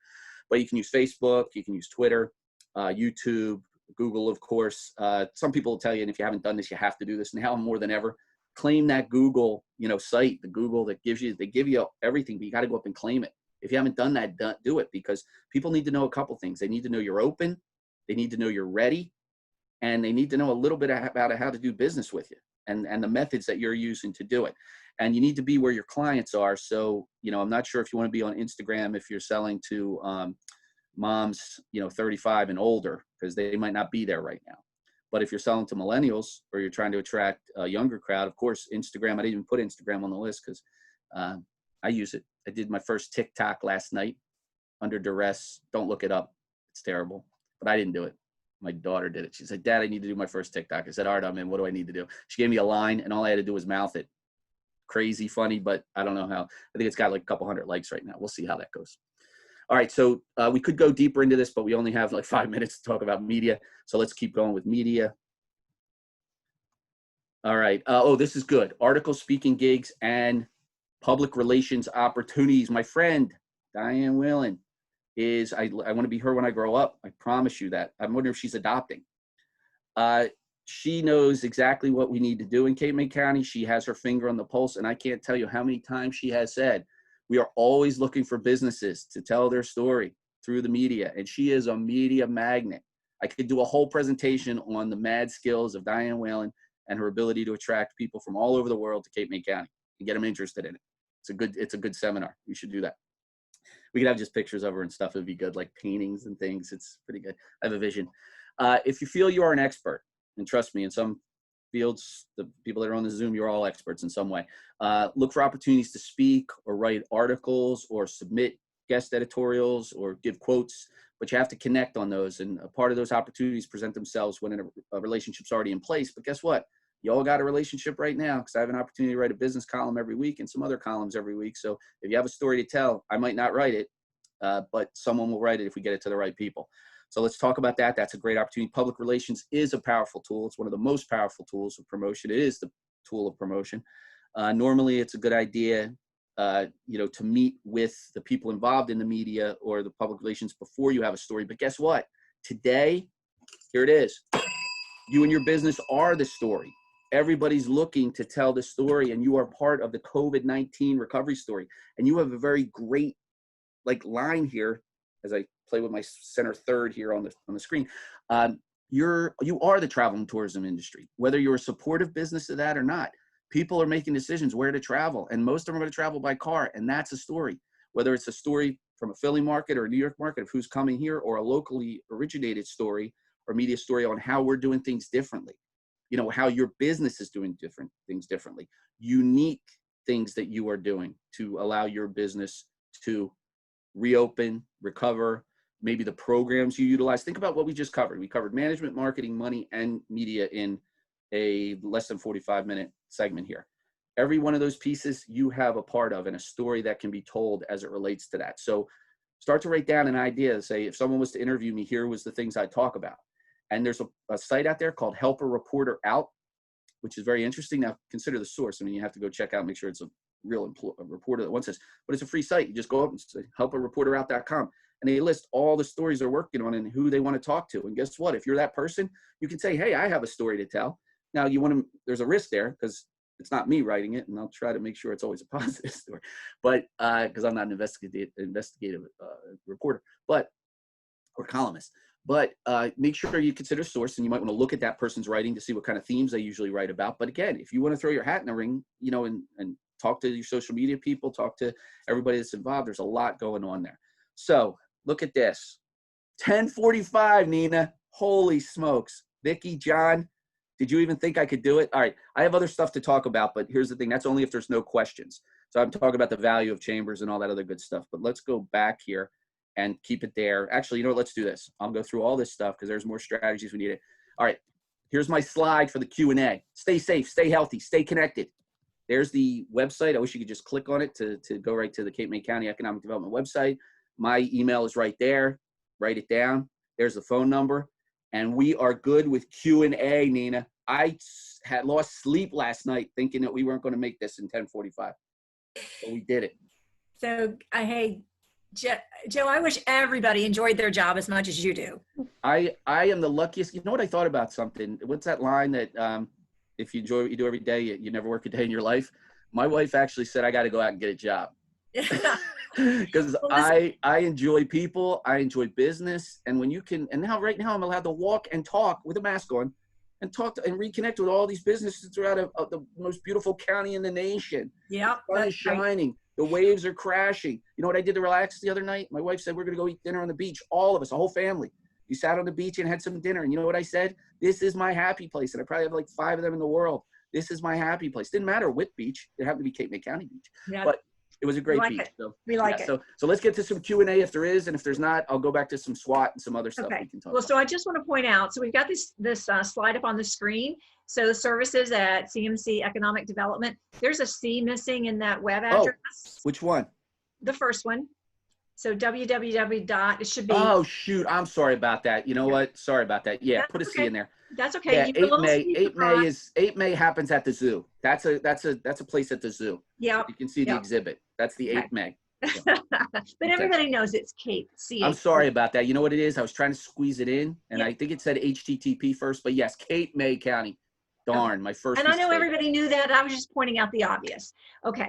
[SPEAKER 2] But you can use Facebook, you can use Twitter, YouTube, Google, of course. Some people will tell you, and if you haven't done this, you have to do this now more than ever. Claim that Google, site, the Google that they give you everything, but you got to go up and claim it. If you haven't done that, do it, because people need to know a couple things. They need to know you're open, they need to know you're ready, and they need to know a little bit about how to do business with you and the methods that you're using to do it. And you need to be where your clients are. So, I'm not sure if you want to be on Instagram if you're selling to moms, 35 and older, because they might not be there right now. But if you're selling to millennials or you're trying to attract a younger crowd, of course, Instagram, I didn't even put Instagram on the list because I use it. I did my first TikTok last night under duress. Don't look it up. It's terrible. But I didn't do it. My daughter did it. She said, Dad, I need to do my first TikTok. I said, all right, I'm in. What do I need to do? She gave me a line, and all I had to do was mouth it. Crazy funny, but I don't know how. I think it's got like a couple hundred likes right now. We'll see how that goes. All right, so we could go deeper into this, but we only have like 5 minutes to talk about media. So let's keep going with media. All right. This is good. Article speaking gigs and public relations opportunities. My friend, Diane Whalen, I want to be her when I grow up. I promise you that. I'm wondering if she's adopting. She knows exactly what we need to do in Cape May County. She has her finger on the pulse, and I can't tell you how many times she has said, we are always looking for businesses to tell their story through the media, and she is a media magnet. I could do a whole presentation on the mad skills of Diane Whalen and her ability to attract people from all over the world to Cape May County and get them interested in it. It's a good seminar. We should do that. We could have just pictures of her and stuff. It'd be good, like paintings and things. It's pretty good. I have a vision. If you feel you are an expert, and trust me, in some fields, the people that are on the Zoom, you're all experts in some way. Look for opportunities to speak or write articles or submit guest editorials or give quotes, but you have to connect on those. And a part of those opportunities present themselves when a relationship's already in place. But guess what? You all got a relationship right now, because I have an opportunity to write a business column every week and some other columns every week. So if you have a story to tell, I might not write it, but someone will write it if we get it to the right people. So let's talk about that. That's a great opportunity. Public relations is a powerful tool. It's one of the most powerful tools of promotion. It is the tool of promotion. Normally, it's a good idea, to meet with the people involved in the media or the public relations before you have a story. But guess what? Today, here it is. You and your business are the story. Everybody's looking to tell the story, and you are part of the COVID-19 recovery story. And you have a very great line here, as I play with my center third here on the screen. You are the travel and tourism industry, whether you're a supportive business of that or not. People are making decisions where to travel, and most of them are going to travel by car, and that's a story. Whether it's a story from a Philly market or a New York market of who's coming here, or a locally originated story or media story on how we're doing things differently. How your business is doing different things differently. Unique things that you are doing to allow your business to reopen, recover, maybe the programs you utilize. Think about what we just covered. We covered management, marketing, money, and media in a less than 45-minute segment here. Every one of those pieces you have a part of, and a story that can be told as it relates to that. So start to write down an idea. Say, if someone was to interview me, here was the things I talk about. And there's a site out there called Help a Reporter Out, which is very interesting. Now, consider the source. I mean, you have to go check out, make sure it's a real reporter that wants this, but it's a free site. You just go up and say helpareporterout.com, and they list all the stories they're working on and who they want to talk to. And guess what? If you're that person, you can say, hey, I have a story to tell. Now, there's a risk there, because it's not me writing it, and I'll try to make sure it's always a positive story, but because I'm not an investigative reporter, or columnist. But make sure you consider source, and you might want to look at that person's writing to see what kind of themes they usually write about. But again, if you want to throw your hat in the ring, you know, and talk to your social media people, talk to everybody that's involved, there's a lot going on there. So look at this. 10:45, Nina. Holy smokes. Vicki, John, did you even think I could do it? All right. I have other stuff to talk about, but here's the thing. That's only if there's no questions. So I'm talking about the value of chambers and all that other good stuff. But let's go back here and keep it there. Actually, you know what? Let's do this. I'll go through all this stuff because there's more strategies we need it. All right. Here's my slide for the Q&A. Stay safe, stay healthy, stay connected. There's the website. I wish you could just click on it to go right to the Cape May County Economic Development website. My email is right there. Write it down. There's the phone number. And we are good with Q&A, Nina. I had lost sleep last night thinking that we weren't going to make this in 10:45. But we did it.
[SPEAKER 1] So, hey, Joe, I wish everybody enjoyed their job as much as you do.
[SPEAKER 2] I am the luckiest. You know what? I thought about something. What's that line that if you enjoy what you do every day, you never work a day in your life? My wife actually said I got to go out and get a job. Because I enjoy people, I enjoy business, and when you can, and now right now I'm allowed to walk and talk with a mask on, and talk and reconnect with all these businesses throughout the most beautiful county in the nation.
[SPEAKER 1] Yeah,
[SPEAKER 2] the sun is shining, the waves are crashing. You know what I did to relax the other night? My wife said we're gonna go eat dinner on the beach, all of us, a whole family. We sat on the beach and had some dinner, and you know what I said? This is my happy place, and I probably have like 5 of them in the world. This is my happy place. Didn't matter what beach. It happened to be Cape May County Beach,
[SPEAKER 1] yeah.
[SPEAKER 2] But it was a great beach. So,
[SPEAKER 1] we like it.
[SPEAKER 2] So let's get to some Q&A if there is, and if there's not, I'll go back to some SWOT and some other stuff we can talk about.
[SPEAKER 1] So I just want to point out, so we've got this slide up on the screen. So the services at CMC Economic Development, there's a C missing in that web address.
[SPEAKER 2] Oh, which one?
[SPEAKER 1] The first one. So www. It should be.
[SPEAKER 2] Oh, shoot. I'm sorry about that. You know what? Sorry about that. Yeah, put a C in there.
[SPEAKER 1] That's okay.
[SPEAKER 2] Yeah, 8 May happens at the zoo. That's a place at the zoo.
[SPEAKER 1] Yeah.
[SPEAKER 2] You can see the exhibit. That's the 8 May. So.
[SPEAKER 1] But everybody knows it's Cape.
[SPEAKER 2] I'm sorry about that. You know what it is? I was trying to squeeze it in, and I think it said HTTP first, but yes, Cape May County. Darn, my first
[SPEAKER 1] And I know
[SPEAKER 2] mistake.
[SPEAKER 1] everybody knew that. I was just pointing out the obvious. Okay.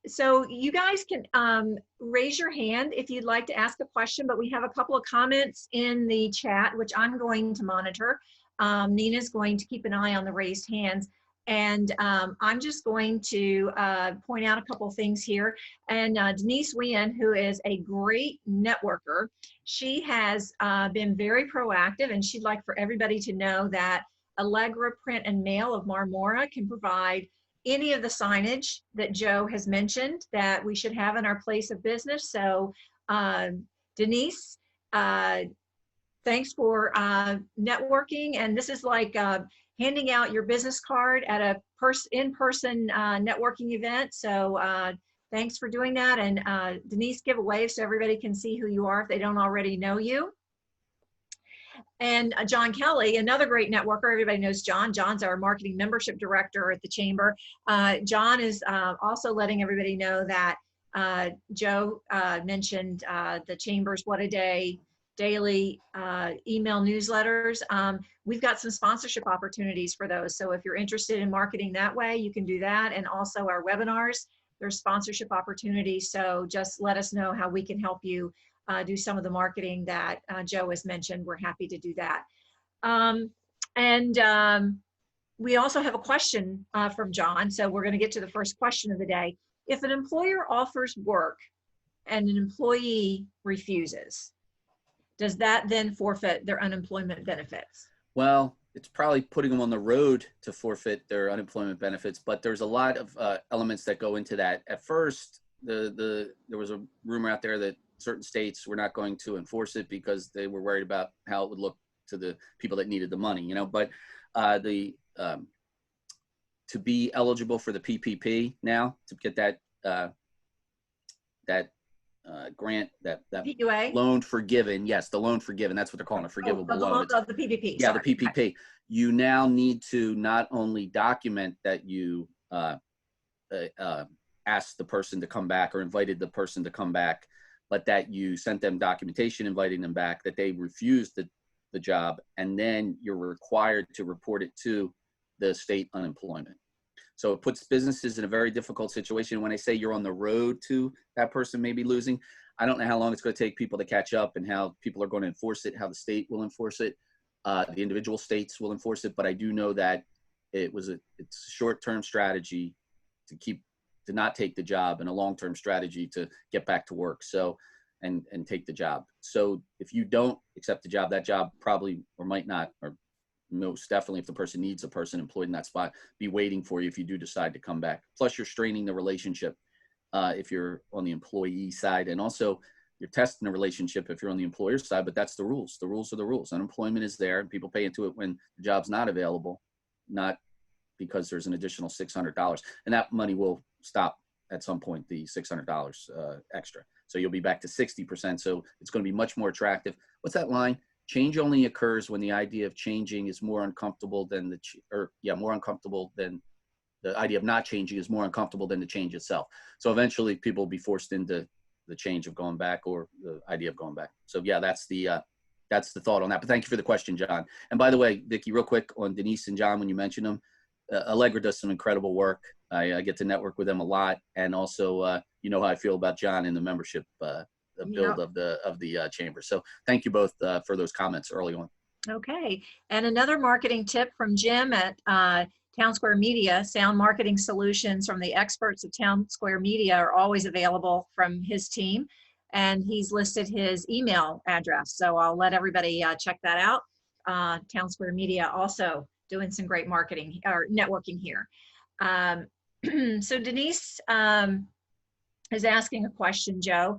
[SPEAKER 1] So you guys can raise your hand if you'd like to ask a question, but we have a couple of comments in the chat, which I'm going to monitor. Nina's going to keep an eye on the raised hands. And I'm just going to point out a couple of things here. And Denise Wien, who is a great networker, she has been very proactive, and she'd like for everybody to know that Allegra Print and Mail of Marmora can provide any of the signage that Joe has mentioned that we should have in our place of business. So Denise, thanks for networking. And this is like handing out your business card at a in-person networking event. So thanks for doing that. And Denise, give a wave so everybody can see who you are if they don't already know you. And John Kelly, another great networker. Everybody knows John. John's our marketing membership director at the Chamber. John is also letting everybody know that Joe mentioned the Chamber's What a Day daily email newsletters. We've got some sponsorship opportunities for those. So if you're interested in marketing that way, you can do that. And also our webinars, there's sponsorship opportunities. So just let us know how we can help you do some of the marketing that Joe has mentioned. We're happy to do that. We also have a question from John. So we're going to get to the first question of the day. If an employer offers work and an employee refuses, does that then forfeit their unemployment benefits?
[SPEAKER 2] Well, it's probably putting them on the road to forfeit their unemployment benefits, but there's a lot of elements that go into that. At first, there was a rumor out there that certain states were not going to enforce it because they were worried about how it would look to the people that needed the money, you know. But to be eligible for the PPP now, to get that grant, that
[SPEAKER 1] PUA?
[SPEAKER 2] loan forgiven, yes, the loan forgiven, that's what they're calling a forgivable loan.
[SPEAKER 1] Of the PPP.
[SPEAKER 2] Yeah,
[SPEAKER 1] sorry.
[SPEAKER 2] the PPP. Okay. You now need to not only document that you asked the person to come back or invited the person to come back, but that you sent them documentation inviting them back, that they refused the job, and then you're required to report it to the state unemployment. So it puts businesses in a very difficult situation. When I say you're on the road to that person maybe losing, I don't know how long it's going to take people to catch up and how people are going to enforce it, how the state will enforce it, the individual states will enforce it. But I do know that it's a short-term strategy to not take the job, and a long-term strategy to get back to work. So, and take the job. So if you don't accept the job, that job probably, or might not, or most definitely, if the person needs a person employed in that spot, be waiting for you if you do decide to come back. Plus you're straining the relationship if you're on the employee side, and also you're testing the relationship if you're on the employer side. But that's the rules. The rules are the rules. Unemployment is there, and people pay into it when the job's not available, not because there's an additional $600, and that money will stop at some point, the $600 extra. So you'll be back to 60%. So it's going to be much more attractive. What's that line? Change only occurs when the idea of changing is more uncomfortable than more uncomfortable than the idea of not changing is more uncomfortable than the change itself. So eventually people will be forced into the change of going back, or the idea of going back. So yeah, that's the thought on that. But thank you for the question, John. And by the way, Vicki, real quick on Denise and John, when you mentioned them, Allegra does some incredible work. I get to network with them a lot, and also you know how I feel about John and the membership build of the chamber. So thank you both for those comments early on.
[SPEAKER 1] Okay, and another marketing tip from Jim at Town Square Media. Sound marketing solutions from the experts at Town Square Media are always available from his team, and he's listed his email address. So I'll let everybody check that out. Town Square Media also doing some great marketing or networking here. So Denise is asking a question, Joe.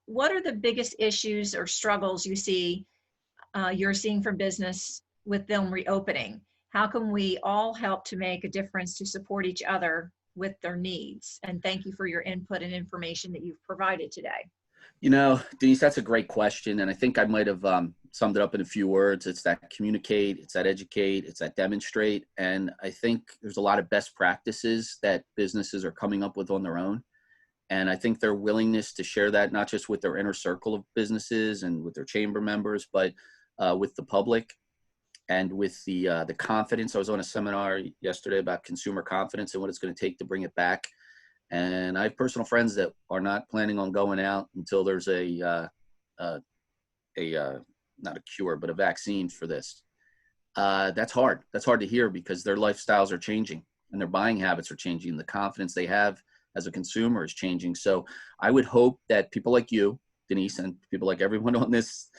[SPEAKER 1] What are the biggest issues or struggles you're seeing from business with them reopening? How can we all help to make a difference to support each other with their needs? And thank you for your input and information that you've provided today.
[SPEAKER 2] You know, Denise, that's a great question. And I think I might have summed it up in a few words. It's that communicate, it's that educate, it's that demonstrate. And I think there's a lot of best practices that businesses are coming up with on their own. And I think their willingness to share that, not just with their inner circle of businesses and with their chamber members, but with the public and with the confidence. I was on a seminar yesterday about consumer confidence and what it's going to take to bring it back. And I have personal friends that are not planning on going out until there's not a cure, but a vaccine for this. That's hard. That's hard to hear because their lifestyles are changing and their buying habits are changing. The confidence they have as a consumer is changing. So I would hope that people like you, Denise, and people like everyone on this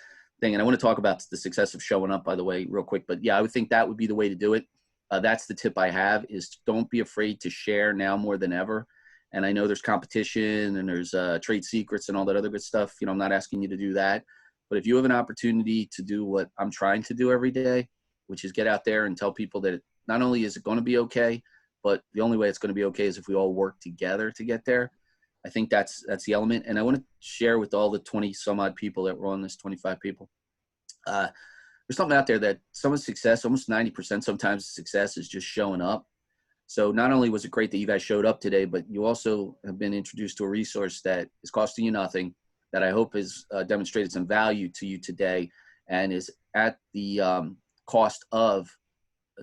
[SPEAKER 2] thing, and I want to talk about the success of showing up, by the way, real quick, but yeah, I would think that would be the way to do it. That's the tip I have, is don't be afraid to share now more than ever. And I know there's competition and there's trade secrets and all that other good stuff. You know, I'm not asking you to do that. But if you have an opportunity to do what I'm trying to do every day, which is get out there and tell people that not only is it going to be okay, but the only way it's going to be okay is if we all work together to get there. I think that's the element. And I want to share with all the 20 some odd people that were on this, 25 people. There's something out there that some of the success, almost 90% sometimes success is just showing up. So not only was it great that you guys showed up today, but you also have been introduced to a resource that is costing you nothing, that I hope has demonstrated some value to you today, and is at the cost of,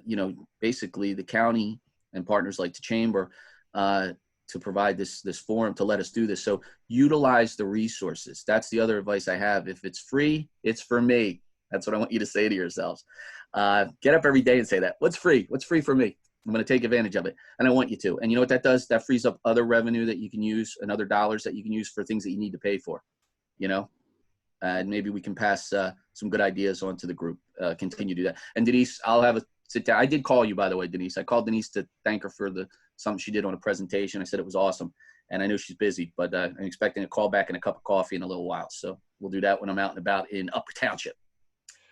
[SPEAKER 2] you know, basically the county and partners like the chamber to provide this forum to let us do this. So utilize the resources. That's the other advice I have. If it's free, it's for me. That's what I want you to say to yourselves. Get up every day and say that. What's free? What's free for me? I'm going to take advantage of it. And I want you to. And you know what that does? That frees up other revenue that you can use and other dollars that you can use for things that you need to pay for, you know? And maybe we can pass some good ideas on to the group, continue to do that. And Denise, I'll have a sit down. I did call you, by the way, Denise. I called Denise to thank her for something she did on a presentation. I said it was awesome. And I know she's busy, but I'm expecting a call back and a cup of coffee in a little while. So we'll do that when I'm out and about in Upper Township.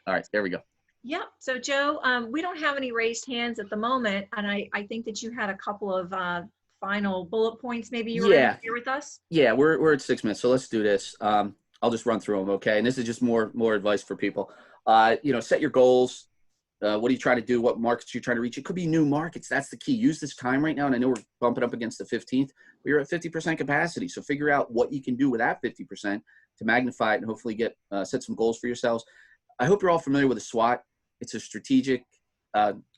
[SPEAKER 2] All right, there we go.
[SPEAKER 1] Yeah, so Joe, we don't have any raised hands at the moment, and I think that you had a couple of final bullet points maybe you were going to share with us.
[SPEAKER 2] Yeah, we're at 6 minutes, so let's do this. I'll just run through them, okay? And this is just more advice for people. You know, set your goals. What are you trying to do? What markets are you trying to reach? It could be new markets. That's the key. Use this time right now, and I know we're bumping up against the 15th, but you're at 50% capacity, so figure out what you can do with that 50% to magnify it and hopefully set some goals for yourselves. I hope you're all familiar with a SWOT. It's a strategic,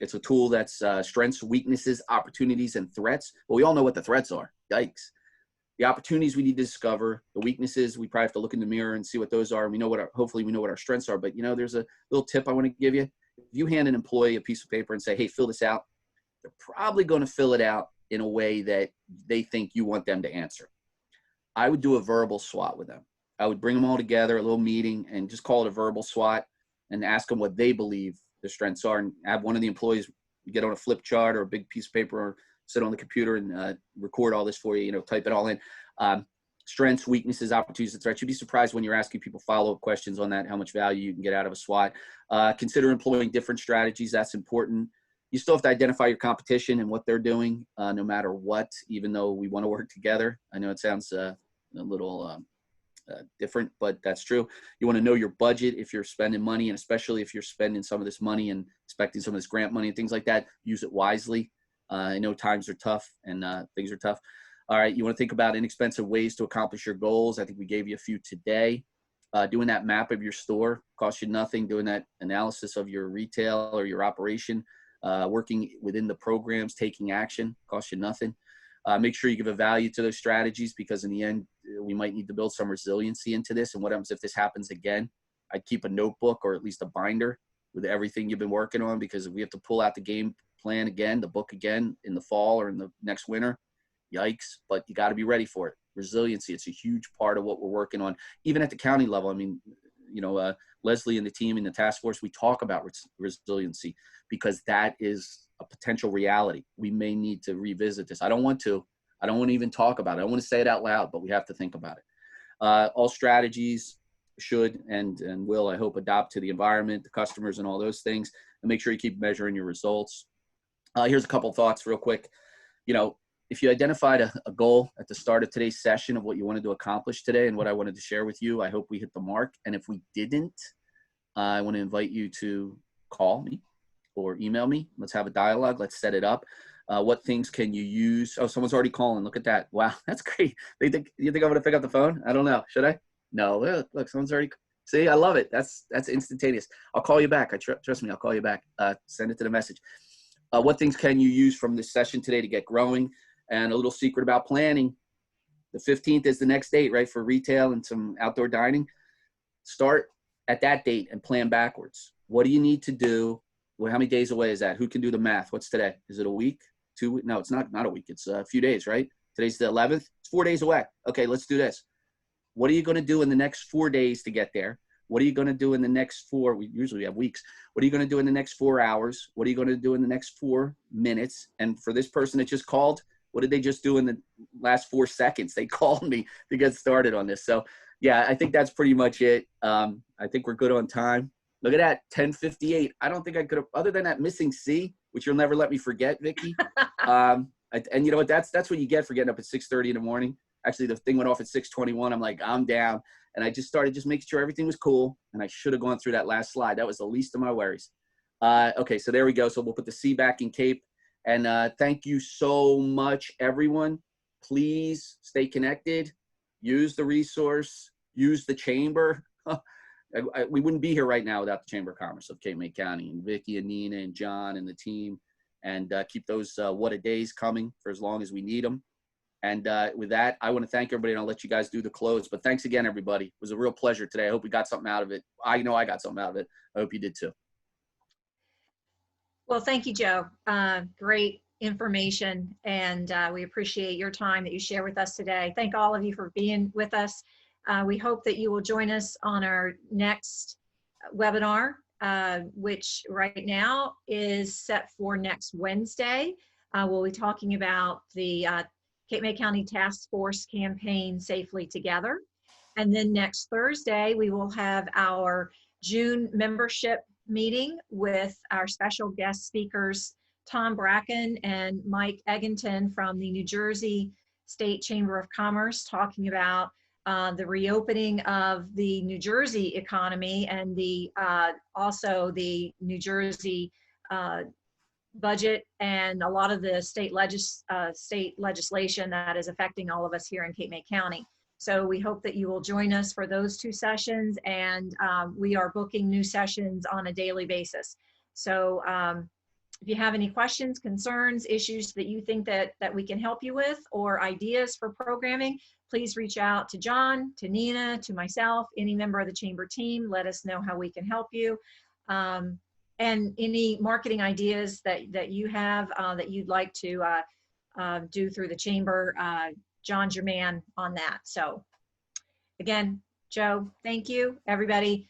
[SPEAKER 2] it's a tool that's strengths, weaknesses, opportunities, and threats. Well, we all know what the threats are. Yikes. the opportunities we need to discover, the weaknesses, we probably have to look in the mirror and see what those are. And we know what hopefully we know what our strengths are. But, you know, there's a little tip I want to give you. If you hand an employee a piece of paper and say, hey, fill this out, they're probably going to fill it out in a way that they think you want them to answer. I would do a verbal SWOT with them. I would bring them all together, a little meeting, and just call it a verbal SWOT and ask them what they believe their strengths are, and have one of the employees get on a flip chart or a big piece of paper or sit on the computer and record all this for you, you know, type it all in. Strengths, weaknesses, opportunities, and threats. You'd be surprised when you're asking people follow-up questions on that, how much value you can get out of a SWOT. Consider employing different strategies. That's important. You still have to identify your competition and what they're doing, no matter what, even though we want to work together. I know it sounds a little different, but that's true. You want to know your budget if you're spending money, and especially if you're spending some of this money and expecting some of this grant money and things like that, use it wisely. I know times are tough and things are tough. All right, you want to think about inexpensive ways to accomplish your goals. I think we gave you a few today. Doing that map of your store costs you nothing. Doing that analysis of your retail or your operation, working within the programs, taking action costs you nothing. Make sure you give a value to those strategies, because in the end, we might need to build some resiliency into this. And what happens if this happens again? I'd keep a notebook or at least a binder with everything you've been working on, because if we have to pull out the game plan again, the book again in the fall or in the next winter, yikes, but you got to be ready for it. Resiliency, it's a huge part of what we're working on, even at the county level. I mean, you know, Leslie and the team in the task force, we talk about resiliency because that is a potential reality. We may need to revisit this. I don't want to even talk about it. I don't want to say it out loud, but we have to think about it. All strategies should and will, I hope, adopt to the environment, the customers, and all those things, and make sure you keep measuring your results. Here's a couple thoughts real quick. You know, if you identified a goal at the start of today's session of what you wanted to accomplish today and what I wanted to share with you, I hope we hit the mark. And if we didn't, I want to invite you to call me or email me. Let's have a dialogue. Let's set it up. What things can you use? Oh, someone's already calling. Look at that. Wow, that's great. You think I'm going to pick up the phone? I don't know. Should I? No. Look, someone's already. See, I love it. That's instantaneous. I'll call you back. Trust me, I'll call you back. Send it to the message. What things can you use from this session today to get growing? And a little secret about planning. The 15th is the next date, right, for retail and some outdoor dining. Start at that date and plan backwards. What do you need to do? Well, how many days away is that? Who can do the math? What's today? Is it a week? 2 weeks? No, it's not a week. It's a few days, right? Today's the 11th. It's 4 days away. Okay, let's do this. What are you going to do in the next 4 days to get there? What are you going to do in the next we usually have weeks. What are you going to do in the next 4 hours? What are you going to do in the next 4 minutes? And for this person that just called, what did they just do in the last 4 seconds? They called me to get started on this. So yeah, I think that's pretty much it. I think we're good on time. Look at that, 10:58. I don't think I could have, other than that missing C, which you'll never let me forget, Vicki. And you know what? That's what you get for getting up at 6:30 in the morning. Actually, the thing went off at 6:21. I'm like, I'm down. And I just started making sure everything was cool. And I should have gone through that last slide. That was the least of my worries. Okay, so there we go. So we'll put the C back in CAPE. And thank you so much, everyone. Please stay connected. Use the resource. Use the chamber. We wouldn't be here right now without the Chamber of Commerce of Cape May County, and Vicki and Nina and John and the team. And keep those what-a-days coming for as long as we need them. And with that, I want to thank everybody, and I'll let you guys do the close. But thanks again, everybody. It was a real pleasure today. I hope we got something out of it. I know I got something out of it. I hope you did too.
[SPEAKER 1] Well, thank you, Joe. Great information, and we appreciate your time that you share with us today. Thank all of you for being with us. We hope that you will join us on our next webinar, which right now is set for next Wednesday. We'll be talking about the Cape May County Task Force campaign, Safely Together. And then next Thursday, we will have our June membership meeting with our special guest speakers, Tom Bracken and Mike Egginton from the New Jersey State Chamber of Commerce, talking about the reopening of the New Jersey economy and the also the New Jersey budget and a lot of the state legislation that is affecting all of us here in Cape May County. So we hope that you will join us for those 2 sessions, and we are booking new sessions on a daily basis. So If you have any questions, concerns, issues that you think that we can help you with, or ideas for programming, please reach out to John, to Nina, to myself, any member of the chamber team. Let us know how we can help you. And any marketing ideas that you have that you'd like to do through the chamber, John's your man on that. So again, Joe, thank you. Everybody,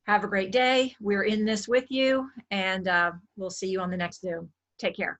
[SPEAKER 1] have a great day. We're in this with you, and we'll see you on the next Zoom. Take care.